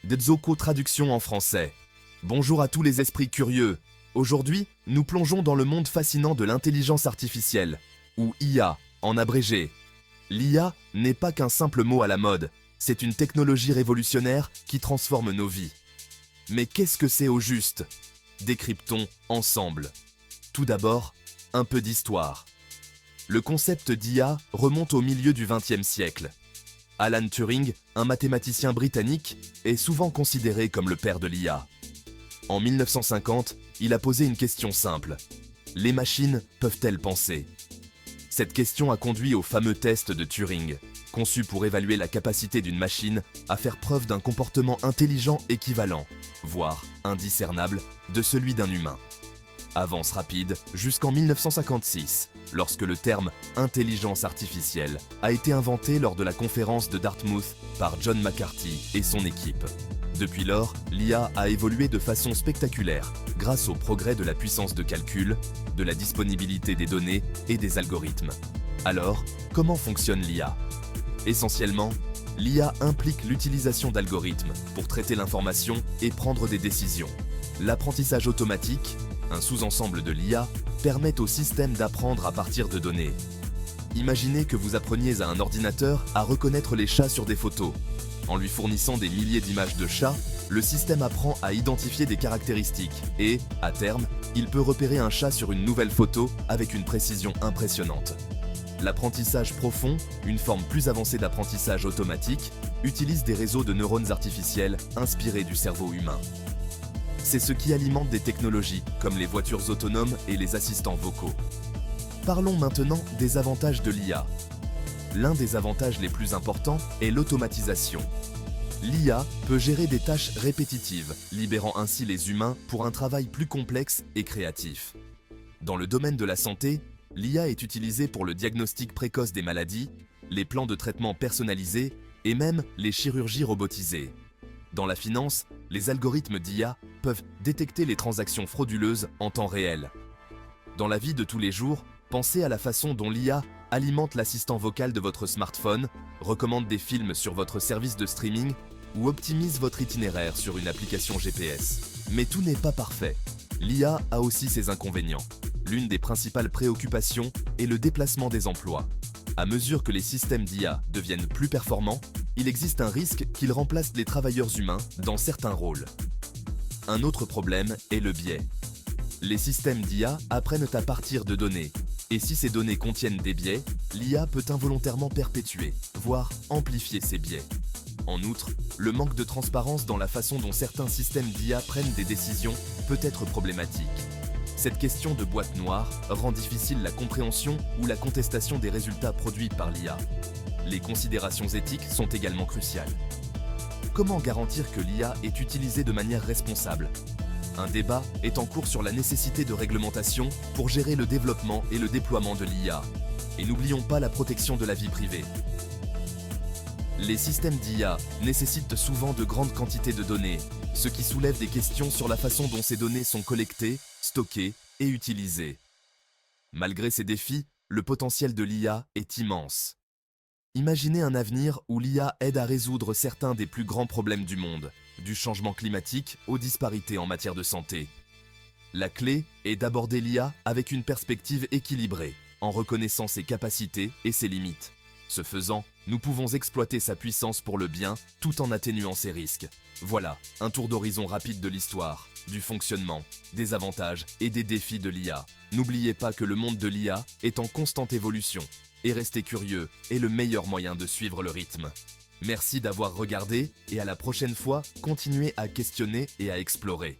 Dezoko traduction en français. Bonjour à tous les esprits curieux. Aujourd'hui, nous plongeons dans le monde fascinant de l'intelligence artificielle, ou IA, en abrégé. L'IA n'est pas qu'un simple mot à la mode, c'est une technologie révolutionnaire qui transforme nos vies. Mais qu'est-ce que c'est au juste? Décryptons ensemble. Tout d'abord, un peu d'histoire. Le concept d'IA remonte au milieu du XXe siècle. Alan Turing, un mathématicien britannique, est souvent considéré comme le père de l'IA. En 1950, il a posé une question simple. Les machines peuvent-elles penser? Cette question a conduit au fameux test de Turing, conçu pour évaluer la capacité d'une machine à faire preuve d'un comportement intelligent équivalent, voire indiscernable, de celui d'un humain. Avance rapide jusqu'en 1956, lorsque le terme « intelligence artificielle » a été inventé lors de la conférence de Dartmouth par John McCarthy et son équipe. Depuis lors, l'IA a évolué de façon spectaculaire grâce au progrès de la puissance de calcul, de la disponibilité des données et des algorithmes. Alors, comment fonctionne l'IA? Essentiellement, l'IA implique l'utilisation d'algorithmes pour traiter l'information et prendre des décisions. L'apprentissage automatique, un sous-ensemble de l'IA, permet au système d'apprendre à partir de données. Imaginez que vous appreniez à un ordinateur à reconnaître les chats sur des photos. En lui fournissant des milliers d'images de chats, le système apprend à identifier des caractéristiques et, à terme, il peut repérer un chat sur une nouvelle photo avec une précision impressionnante. L'apprentissage profond, une forme plus avancée d'apprentissage automatique, utilise des réseaux de neurones artificiels inspirés du cerveau humain. C'est ce qui alimente des technologies comme les voitures autonomes et les assistants vocaux. Parlons maintenant des avantages de l'IA. L'un des avantages les plus importants est l'automatisation. L'IA peut gérer des tâches répétitives, libérant ainsi les humains pour un travail plus complexe et créatif. Dans le domaine de la santé, l'IA est utilisée pour le diagnostic précoce des maladies, les plans de traitement personnalisés et même les chirurgies robotisées. Dans la finance, les algorithmes d'IA peuvent détecter les transactions frauduleuses en temps réel. Dans la vie de tous les jours, pensez à la façon dont l'IA alimente l'assistant vocal de votre smartphone, recommande des films sur votre service de streaming ou optimise votre itinéraire sur une application GPS. Mais tout n'est pas parfait. L'IA a aussi ses inconvénients. L'une des principales préoccupations est le déplacement des emplois. À mesure que les systèmes d'IA deviennent plus performants, il existe un risque qu'ils remplacent les travailleurs humains dans certains rôles. Un autre problème est le biais. Les systèmes d'IA apprennent à partir de données. Et si ces données contiennent des biais, l'IA peut involontairement perpétuer, voire amplifier ces biais. En outre, le manque de transparence dans la façon dont certains systèmes d'IA prennent des décisions peut être problématique. Cette question de boîte noire rend difficile la compréhension ou la contestation des résultats produits par l'IA. Les considérations éthiques sont également cruciales. Comment garantir que l'IA est utilisée de manière responsable? Un débat est en cours sur la nécessité de réglementation pour gérer le développement et le déploiement de l'IA. Et n'oublions pas la protection de la vie privée. Les systèmes d'IA nécessitent souvent de grandes quantités de données, ce qui soulève des questions sur la façon dont ces données sont collectées, stockées et utilisées. Malgré ces défis, le potentiel de l'IA est immense. Imaginez un avenir où l'IA aide à résoudre certains des plus grands problèmes du monde, du changement climatique aux disparités en matière de santé. La clé est d'aborder l'IA avec une perspective équilibrée, en reconnaissant ses capacités et ses limites. Ce faisant, nous pouvons exploiter sa puissance pour le bien tout en atténuant ses risques. Voilà, un tour d'horizon rapide de l'histoire, du fonctionnement, des avantages et des défis de l'IA. N'oubliez pas que le monde de l'IA est en constante évolution, et rester curieux est le meilleur moyen de suivre le rythme. Merci d'avoir regardé et à la prochaine fois, continuez à questionner et à explorer.